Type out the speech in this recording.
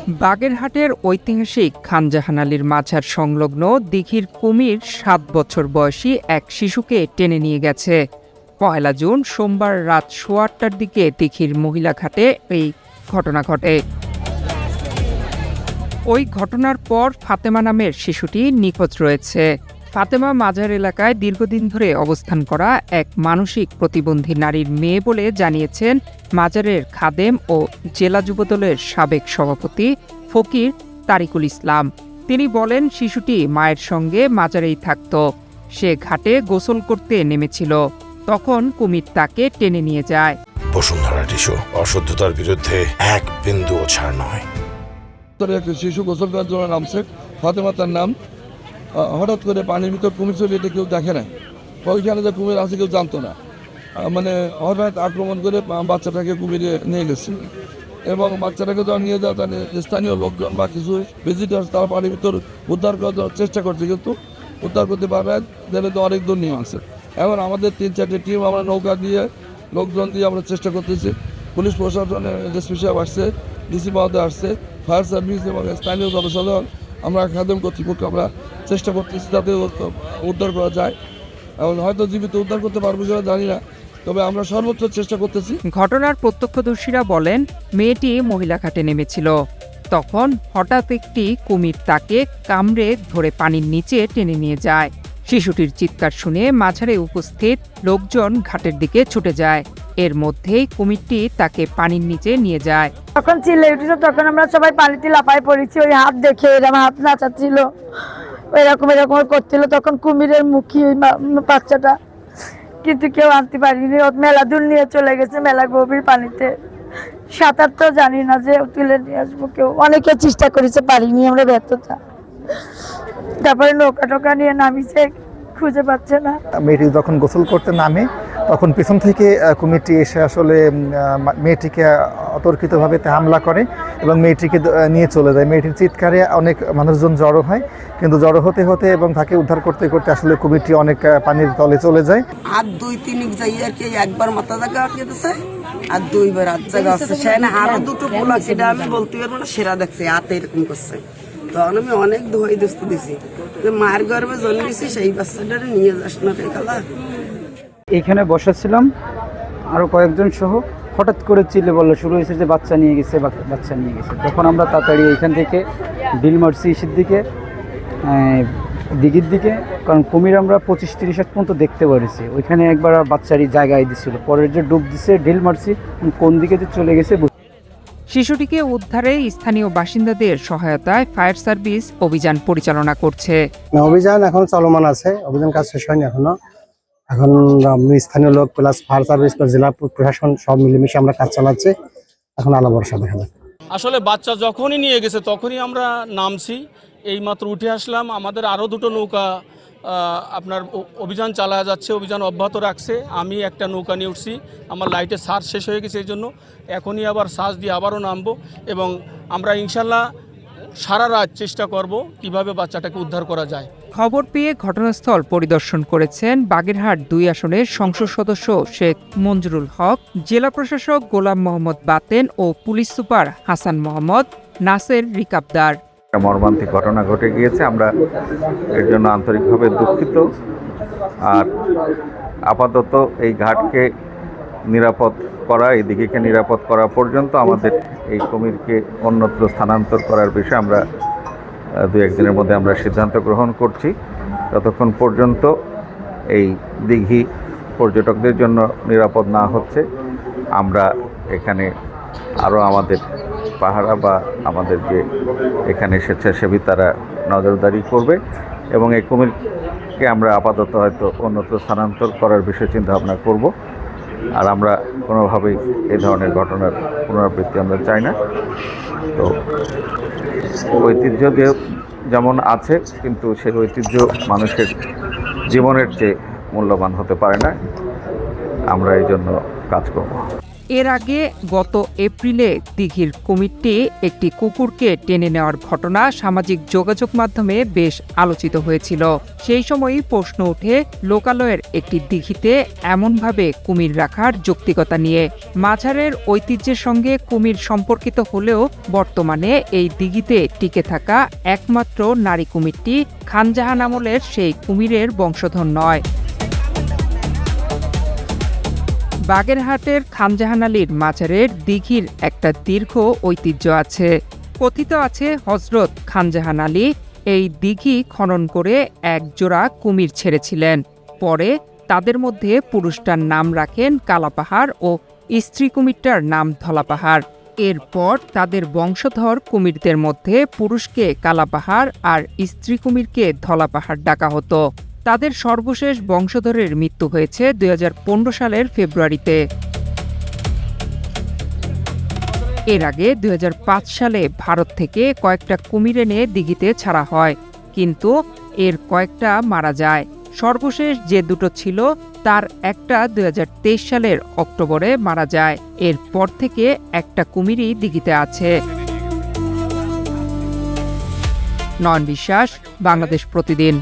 বাগেরহাটের ঐতিহাসিক খান জাহান আলীর মাজার সংলগ্ন দিঘির কুমির ৭ বছর বয়সী এক শিশুকে টেনে নিয়ে গেছে। ১ জুন সোমবার রাত ৮:১৮টার দিকে দিঘির মহিলা ঘাটে এই ঘটনা ঘটে। ওই ঘটনার পর ফাতেমা নামের শিশুটি নিখোঁজ রয়েছে। ফাতেমা মাজার এলাকায় দীর্ঘদিন ধরে অবস্থান করা এক মানসিক প্রতিবন্ধী নারীর মেয়ে বলে জানিয়েছেন মাজারের খাদেম ও জেলা যুবদলের সাবেক সভাপতি ফকির তারিকুল ইসলাম। তিনি বলেন, শিশুটি মায়ের সঙ্গে মাজারেই থাকত। সে ঘাটে গোসল করতে নেমেছিল, তখন কুমির তাকে টেনে নিয়ে যায়। বসুন্ধরা টিস্যু অশুদ্ধতার বিরুদ্ধে এক বিন্দুও ছাড় নয়। একটা শিশু গোসল করার জন্য নামছে, ফাতেমা তার নাম। হঠাৎ করে পানির ভিতর কুমির চলে, এটা কেউ দেখে না। ওইখানে যে কুমির আছে কেউ জানতো না। হঠাৎ আক্রমণ করে বাচ্চাটাকে কুমিরে নিয়ে গেছে এবং বাচ্চাটাকে যখন নিয়ে যাওয়া তাহলে স্থানীয় লোকজন বা কিছু ভিজিটার্স তারা পানির ভিতর উদ্ধার করার চেষ্টা করছে, কিন্তু উদ্ধার করতে পারবে গেলে তো অনেক দূর নিয়ে আসছে। এখন আমাদের ৩-৪টে টিম আমরা নৌকা দিয়ে লোকজন দিয়ে আমরা চেষ্টা করতেছি। পুলিশ প্রশাসনের এসপি সাহেব আসছে, ডিসি মহোদয় আসছে, ফায়ার সার্ভিস এবং স্থানীয় জনসাধারণ, আমরা খাদেম কর্তৃপক্ষ আমরা চেষ্টা করতেছি যাতে উদ্ধার করা যায়। এবং হয়তো জীবিত উদ্ধার করতে পারবো কিনা জানি না, তবে আমরা সর্বোচ্চ চেষ্টা করতেছি। ঘটনার প্রত্যক্ষদর্শীরা বলেন, মেয়েটি মহিলা ঘাটে নেমেছিল, তখন হঠাৎ একটি কুমির তাকে কামড়ে ধরে পানির নিচে টেনে নিয়ে যায়। শিশুটির চিৎকার শুনে মাঝারে উপস্থিত লোকজন ঘাটের দিকে ছুটে যায়। এর মধ্যেই কুমিরটি তাকে পানির নিচে নিয়ে যায়। তখন চিল্লে উঠেছে, তখন আমরা সবাই পানিতে লাফায় পড়েছি। ওই হাত দেখে এরকম হাত নাচাচ্ছিল, এরকম করছিল। তখন কুমিরের মুখী ওই বাচ্চাটা, কিন্তু কেউ আনতে পারিনি। মেলা দূর নিয়ে চলে গেছে, মেলা গভীর পানিতে। সাঁতার তো জানি না যে তুলে নিয়ে আসবো, কেউ অনেকে চেষ্টা করেছে, পারিনি আমরা, ব্যর্থতা। তারপরে নৌকা টোকা নিয়ে নামিছে, খুঁজে পাচ্ছে না। মেয়েটি যখন গোসল করতে নামে তখন পেছন থেকে কুমিরটি এসে আসলে মেয়েটিকে অতর্কিতভাবে হামলা করে এবং মেয়েটিকে নিয়ে চলে যায়। মেয়েটির চিৎকারে অনেক মানুষজন জড়ো হয়, কিন্তু জড়ো হতে হতে এবং তাকে উদ্ধার করতে করতে আসলে কুমিরটি অনেক পানির তলে চলে যায়। আর 2-3 যাই আর কি, একবার মাথা জায়গা আটকেছে আর 2বার হাত জায়গা আছে। সেখানে আরো দুটো পোলা, সেটা আমি বলতে পারবো না, সেরা দেখছে হাতে এরকম করছে। তখন আমি অনেক দোহাই দোস্ত দিছি যে মায়ের গর্ভে জন্মেছি, সেই বাচ্চাটারে নিয়ে যাস না রে খালা। এইখানে বসেছিলাম আরো কয়েকজন সহ, হঠাৎ করে চিল্লে বললো শুরু হয়েছে যে বাচ্চা নিয়ে গেছে, বাচ্চা নিয়ে গেছে। তখন আমরা তাড়াতাড়ি এইখান থেকে ডিল মারছি ইসের দিকে, দিঘির দিকে, কারণ কুমির আমরা 25-30 হাত পর্যন্ত দেখতে পেরেছি। ওইখানে একবার বাচ্চারই জায়গায় দিছিল, পরের যে ডুব দিছে ঢিল মারছি, কোন দিকে যে চলে গেছে। শিশুটিকে উদ্ধারে স্থানীয় বাসিন্দাদের সহায়তায় ফায়ার সার্ভিস অভিযান পরিচালনা করছে। অভিযান এখন চলমান আছে, অভিযান কাজ শেষ হয়নি এখনো। এখন স্থানীয় লোক প্লাস ফায়ার সার্ভিস প্লাস জেলা প্রশাসন সব মিলেমিশে আমরা কাজ চালাচ্ছি। এখন আলো ভরসা দেখা যায়। আসলে বাচ্চা যখনই নিয়ে গেছে তখনই আমরা নামছি, এইমাত্র উঠে আসলাম। আমাদের আরও দুটো নৌকা আপনার অভিযান চালা যাচ্ছে, অভিযান অব্যাহত রাখছে। আমি একটা নৌকা নিয়ে উঠছি, আমার লাইটে সার্চ শেষ হয়ে গেছে, এই জন্য এখনই আবার সার্চ দিয়ে আবারও নামবো এবং আমরা ইনশাল্লাহ সারা রাত চেষ্টা করব কিভাবে বাচ্চাটাকে উদ্ধার করা যায়। খবর পেয়ে ঘটনাস্থল পরিদর্শন করেছেন বাগেরহাট 2 আসনের সংসদ সদস্য শেখ মঞ্জুরুল হক, জেলা প্রশাসক গোলাম মোহাম্মদ বাতেন ও পুলিশ সুপার হাসান মোহাম্মদ নাসের রিকাবদার। মর্মান্তিক ঘটনা ঘটে গিয়েছে, আমরা এর জন্য আন্তরিকভাবে দুঃখিত। আর আপাতত এই ঘাটকে নিরাপদ করা, এই দিঘিকে নিরাপদ করা পর্যন্ত আমাদের এই কুমিরকে অন্যত্র স্থানান্তর করার বিষয়ে আমরা 2-1 দিনের মধ্যে আমরা সিদ্ধান্ত গ্রহণ করছি। ততক্ষণ পর্যন্ত এই দিঘি পর্যটকদের জন্য নিরাপদ না হচ্ছে, আমরা এখানে আরও আমাদের পাহারা বা আমাদের যে এখানে স্বেচ্ছাসেবী তারা নজরদারি করবে এবং এই কুমিরকে আমরা আপাতত হয়তো অন্যত্র স্থানান্তর করার বিষয়ে চিন্তাভাবনা করব। আর আমরা কোনোভাবেই এই ধরনের ঘটনার পুনরাবৃত্তি আমরা চাই না। তো ঐতিহ্য যেমন আছে, কিন্তু সেই ঐতিহ্য মানুষের জীবনের চেয়ে মূল্যবান হতে পারে না। আমরা এই জন্য কাজ করব। এর আগে গত এপ্রিলে দিঘির কুমিরটি একটি কুকুরকে টেনে নেওয়ার ঘটনা সামাজিক যোগাযোগ মাধ্যমে বেশ আলোচিত হয়েছিল। সেই সময়ই প্রশ্ন ওঠে লোকালয়ের একটি দিঘিতে এমনভাবে কুমির রাখার যৌক্তিকতা নিয়ে। মাঝারের ঐতিহ্যের সঙ্গে কুমির সম্পর্কিত হলেও বর্তমানে এই দিঘিতে টিকে থাকা একমাত্র নারী কুমিরটি খানজাহান আমলের সেই কুমিরের বংশধর নয়। বাগেরহাটের খানজাহান আলীর মাজারের দিঘির একটা দীর্ঘ ঐতিহ্য আছে। কথিত আছে হজরত খানজাহান আলী এই দিঘি খনন করে এক জোড়া কুমির ছেড়েছিলেন। পরে তাদের মধ্যে পুরুষটার নাম রাখেন কালাপাহাড় ও স্ত্রী কুমিরটার নাম ধলাপাহাড়। এরপর তাদের বংশধর কুমিরদের মধ্যে পুরুষকে কালাপাহাড় আর স্ত্রী কুমিরকে ধলাপাহাড় ডাকা হতো। তাদের সর্বশেষ বংশধরের মৃত্যু হয়েছে 2015 সালের ফেব্রুয়ারিতে। এর আগে 2005 সালে ভারত থেকে কয়েকটা কুমির এনে দিঘিতে ছাড়া হয়, কিন্তু এর কয়েকটা মারা যায়। সর্বশেষ যে দুটো ছিল তার একটা 2023 সালের অক্টোবরে মারা যায়। এরপর থেকে একটা কুমিরই দিঘিতে আছে। নয়ন বিশ্বাস, বাংলাদেশ প্রতিদিন।